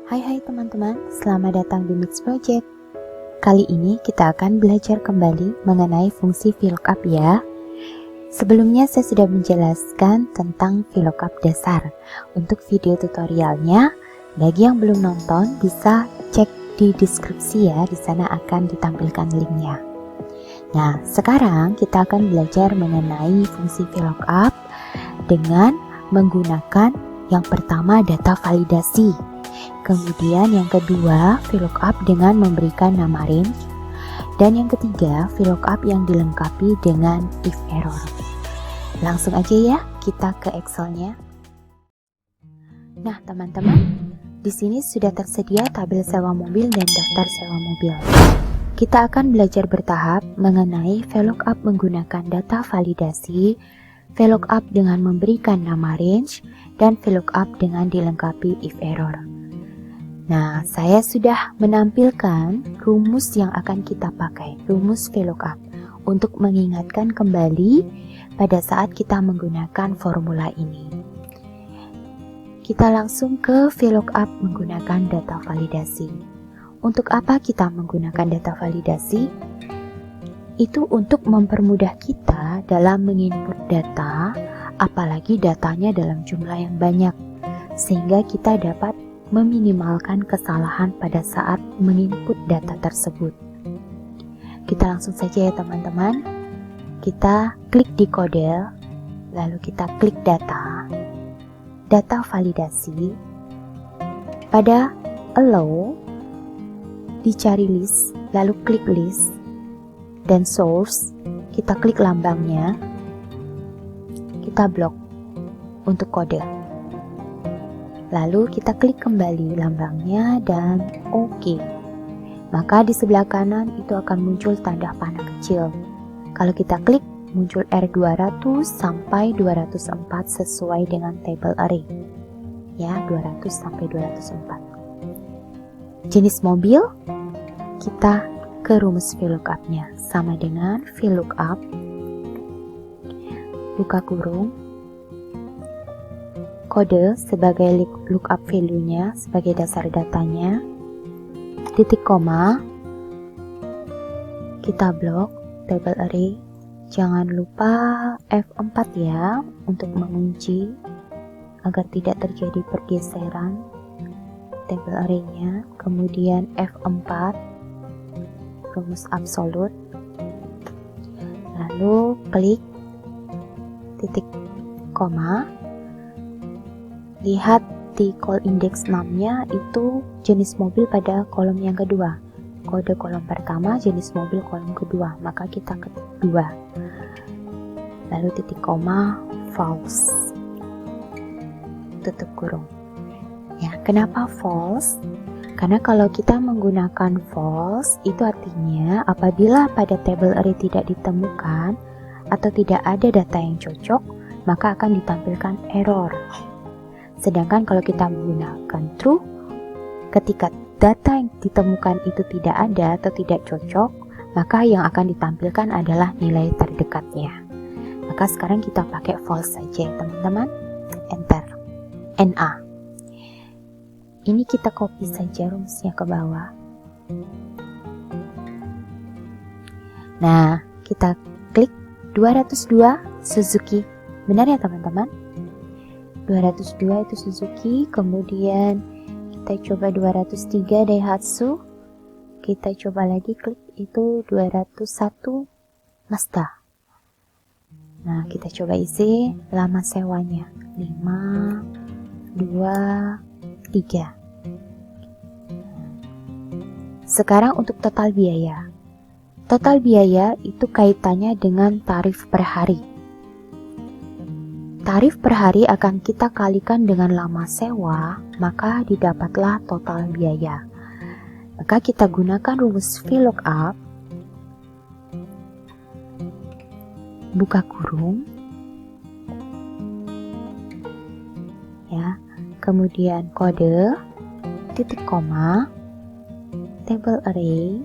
Hai teman-teman, selamat datang di Mix Project. Kali ini kita akan belajar kembali mengenai fungsi VLOOKUP ya. Sebelumnya saya sudah menjelaskan tentang VLOOKUP dasar. Untuk video tutorialnya, bagi yang belum nonton bisa cek di deskripsi ya, di sana akan ditampilkan linknya. Nah, sekarang kita akan belajar mengenai fungsi VLOOKUP dengan menggunakan yang pertama data validasi. Kemudian yang kedua, VLOOKUP dengan memberikan nama range. Dan yang ketiga, VLOOKUP yang dilengkapi dengan if error. Langsung aja ya, kita ke Excel-nya. Nah, teman-teman, di sini sudah tersedia tabel sewa mobil dan daftar sewa mobil. Kita akan belajar bertahap mengenai VLOOKUP menggunakan data validasi, VLOOKUP dengan memberikan nama range, dan VLOOKUP dengan dilengkapi if error. Nah, saya sudah menampilkan rumus yang akan kita pakai, rumus VLOOKUP, untuk mengingatkan kembali pada saat kita menggunakan formula ini. Kita langsung ke VLOOKUP menggunakan data validasi. Untuk apa kita menggunakan data validasi? Itu untuk mempermudah kita dalam menginput data, apalagi datanya dalam jumlah yang banyak, sehingga kita dapat meminimalkan kesalahan pada saat menginput data tersebut. Kita langsung saja ya teman-teman. Kita klik di kode, lalu kita klik data validasi. Pada allow, dicari list, lalu klik list, dan source, kita klik lambangnya, kita blok untuk kode. Lalu kita klik kembali lambangnya dan OK. Maka di sebelah kanan itu akan muncul tanda panah kecil. Kalau kita klik, muncul R200 sampai 204 sesuai dengan table array. Ya, 200 sampai 204. Jenis mobil, kita ke rumus VLOOKUP-nya. Sama dengan VLOOKUP, buka kurung, kode sebagai lookup value-nya, sebagai dasar datanya, titik koma, kita blok table array, jangan lupa F4 ya untuk mengunci agar tidak terjadi pergeseran table array-nya, kemudian F4 rumus absolut, lalu klik titik koma. Lihat di call index 6-nya itu jenis mobil pada kolom yang kedua. Kode kolom pertama, jenis mobil kolom kedua. Maka kita ketik 2. Lalu titik koma, false. Tutup kurung. Ya, kenapa false? Karena kalau kita menggunakan false, itu artinya apabila pada table array tidak ditemukan atau tidak ada data yang cocok, maka akan ditampilkan error. Sedangkan kalau kita menggunakan true, ketika data yang ditemukan itu tidak ada atau tidak cocok, maka yang akan ditampilkan adalah nilai terdekatnya. Maka sekarang kita pakai false saja teman-teman. Enter. NA. Ini kita copy saja rumusnya ke bawah. Nah, kita klik 202 Suzuki. Benar ya teman-teman? 202 itu Suzuki, kemudian kita coba 203 Daihatsu, kita coba lagi klik itu 201 Mazda. Nah, kita coba isi lama sewanya 5, 2, 3. Sekarang untuk total biaya. Total biaya itu kaitannya dengan tarif per hari. Tarif per hari akan kita kalikan dengan lama sewa, maka didapatlah total biaya. Maka kita gunakan rumus VLOOKUP, buka kurung, ya, kemudian kode, titik koma, table array,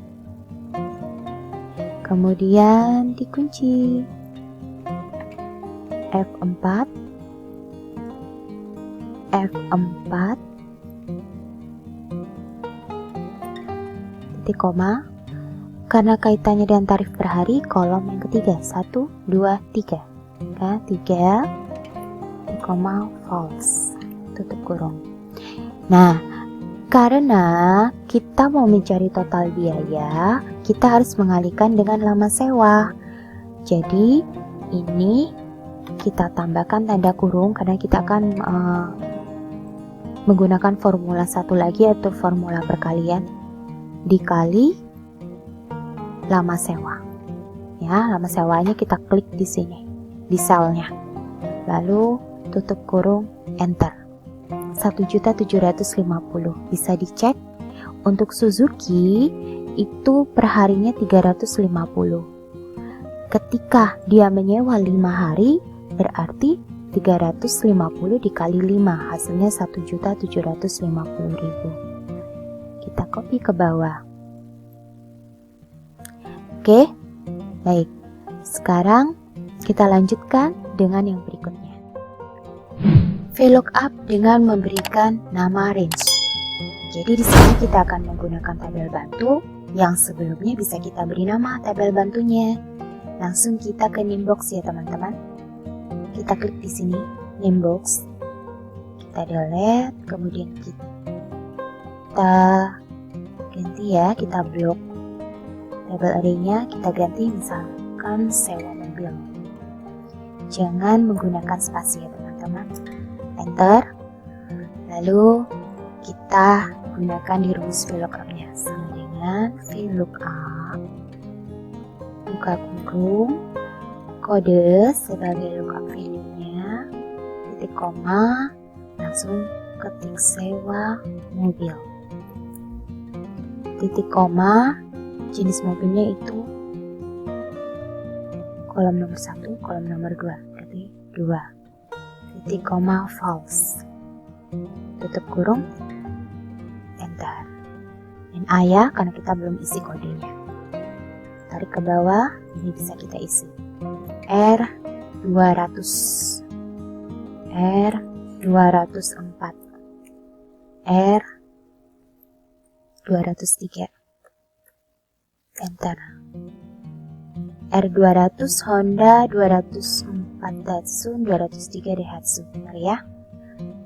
kemudian dikunci, F4, F4, titik koma. Karena kaitannya dengan tarif per hari, kolom yang ketiga, 1, 2, 3. 3, titik koma, false, tutup kurung. Nah, karena kita mau mencari total biaya, kita harus mengalihkan dengan lama sewa. Jadi, ini kita tambahkan tanda kurung karena kita akan menggunakan formula satu lagi, yaitu formula perkalian dikali lama sewa. Ya, lama sewanya kita klik di sini, di selnya. Lalu tutup kurung, enter. 1.750.000. Bisa dicek. Untuk Suzuki itu per harinya 350. Ketika dia menyewa 5 hari, berarti 350 dikali 5, hasilnya 1.750.000. Kita copy ke bawah. Oke, baik. Sekarang kita lanjutkan dengan yang berikutnya. VLOOKUP dengan memberikan nama range. Jadi di sini kita akan menggunakan tabel bantu yang sebelumnya bisa kita beri nama tabel bantunya. Langsung kita ke Namebox ya teman-teman. Kita klik di sini Namebox. Kita delete, kemudian kita ganti ya, kita blok tabel array-nya, kita ganti misalkan sewa mobil. Jangan menggunakan spasi ya teman-teman. Enter. Lalu kita gunakan di rumus VLOOKUP-nya sama dengan VLOOKUP buka kurung kode sebagai lookup value-nya, titik koma, langsung ketik sewa mobil, titik koma, jenis mobilnya itu kolom nomor 1, kolom nomor 2, berarti 2, titik koma, false, tutup kurung, enter. Dan A ya, karena kita belum isi kodenya. Tarik ke bawah, ini bisa kita isi R200, R204, R203, enter. R200 Honda, 204 Datsun, 203 Daihatsu, benar ya?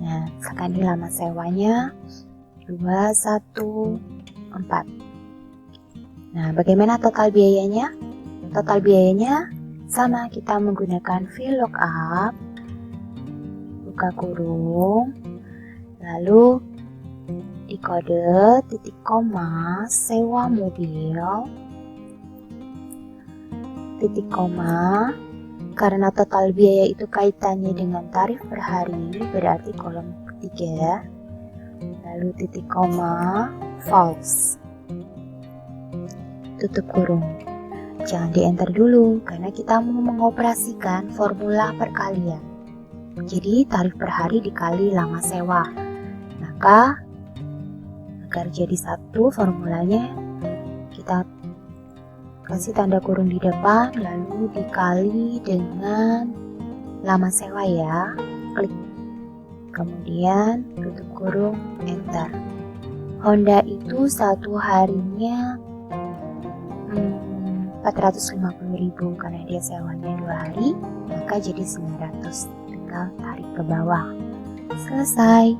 Nah, sekarang ini lama sewanya 214. Nah, bagaimana total biayanya? Total biayanya sama, kita menggunakan VLOOKUP buka kurung, lalu di kode titik koma sewa mobil, titik koma, karena total biaya itu kaitannya dengan tarif per hari, berarti kolom ketiga, lalu titik koma, false, tutup kurung. Jangan di enter dulu karena kita mau mengoperasikan formula perkalian. Jadi tarif per hari dikali lama sewa. Maka agar jadi satu formulanya, kita kasih tanda kurung di depan lalu dikali dengan lama sewa ya. Klik. Kemudian tutup kurung, enter. Honda itu satu harinya 450.000 karena dia sewanya 2 hari, maka jadi 900. Tinggal tarik ke bawah. Selesai.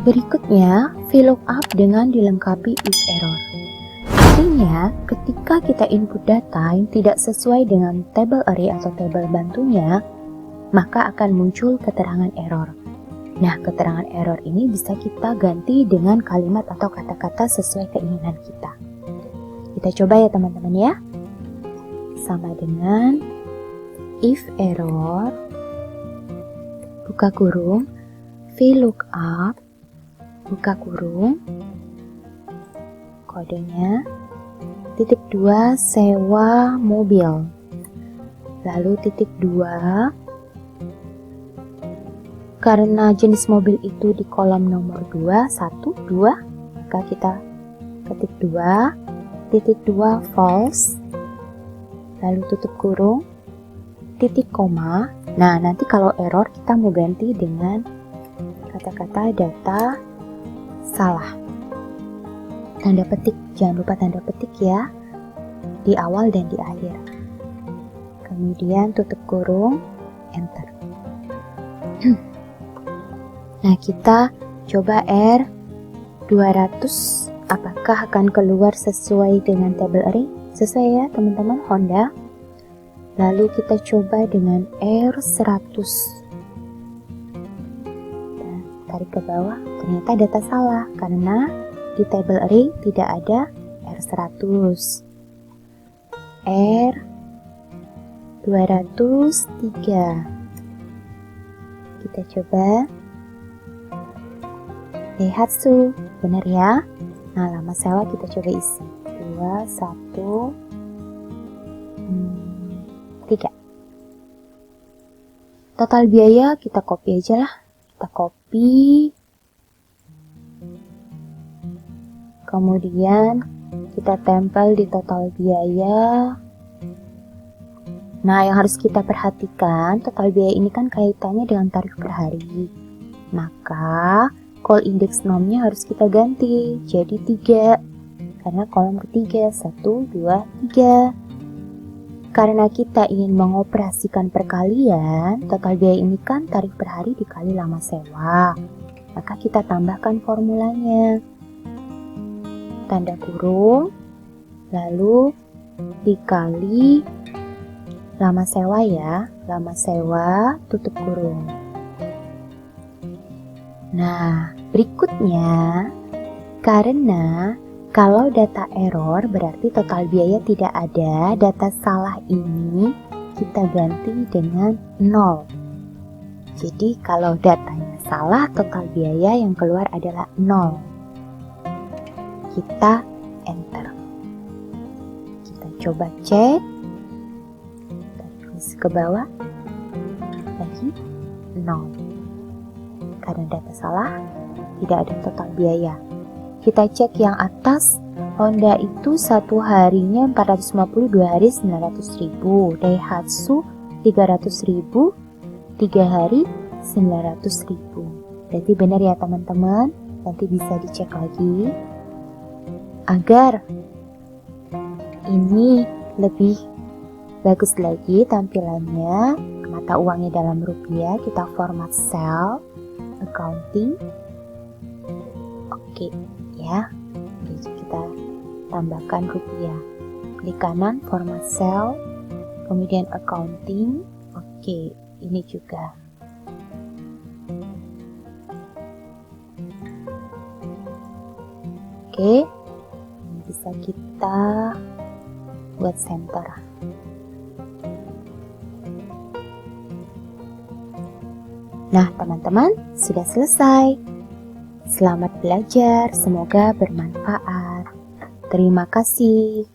Berikutnya, VLOOKUP dengan dilengkapi if error. Artinya, ketika kita input data yang tidak sesuai dengan table array atau table bantunya, maka akan muncul keterangan error. Nah, keterangan error ini bisa kita ganti dengan kalimat atau kata-kata sesuai keinginan kita. Kita coba ya teman-teman ya. Sama dengan if error buka kurung VLOOKUP buka kurung kodenya titik 2 sewa mobil, lalu titik 2, karena jenis mobil itu di kolom nomor 2, 1, 2, maka kita ketik 2, titik 2 false, lalu tutup kurung, titik koma. Nah, nanti kalau error kita mau ganti dengan kata-kata data salah. Tanda petik, jangan lupa tanda petik ya, di awal dan di akhir. Kemudian tutup kurung, enter. Nah, kita coba R200, apakah akan keluar sesuai dengan table array? Sesuai ya teman-teman, Honda. Lalu kita coba dengan R100. Nah, tarik ke bawah, ternyata data salah karena di table array tidak ada R100. R203. Kita coba Daihatsu, benar ya? Nah, lama sewa kita coba isi 2, 1, 3. Total biaya kita copy aja lah. Kita copy. Kemudian kita tempel di total biaya. Nah, yang harus kita perhatikan, total biaya ini kan kaitannya dengan tarif per hari. Maka call index nomnya harus kita ganti jadi 3. Karena kolom ketiga 1, 2, 3. Karena kita ingin mengoperasikan perkalian, total biaya ini kan tarif per hari dikali lama sewa. Maka kita tambahkan formulanya. Tanda kurung, lalu dikali lama sewa ya, lama sewa tutup kurung. Nah, berikutnya, karena kalau data error berarti total biaya tidak ada, data salah ini kita ganti dengan 0. Jadi kalau datanya salah, total biaya yang keluar adalah 0. Kita enter. Kita coba cek. Ke bawah lagi 0 karena data salah, tidak ada total biaya. Kita cek yang atas, Honda itu satu harinya 450, 2 hari 900.000, Daihatsu 300.000, 3 hari 900.000. Berarti benar ya teman-teman, nanti bisa dicek lagi agar ini lebih bagus lagi tampilannya. Mata uangnya dalam rupiah, kita format cell accounting. Oke ya, jadi kita tambahkan rupiah. Klik kanan format cell, kemudian accounting. Oke, ini juga. Oke, ini bisa kita buat center. Nah, teman-teman, sudah selesai. Selamat belajar, semoga bermanfaat. Terima kasih.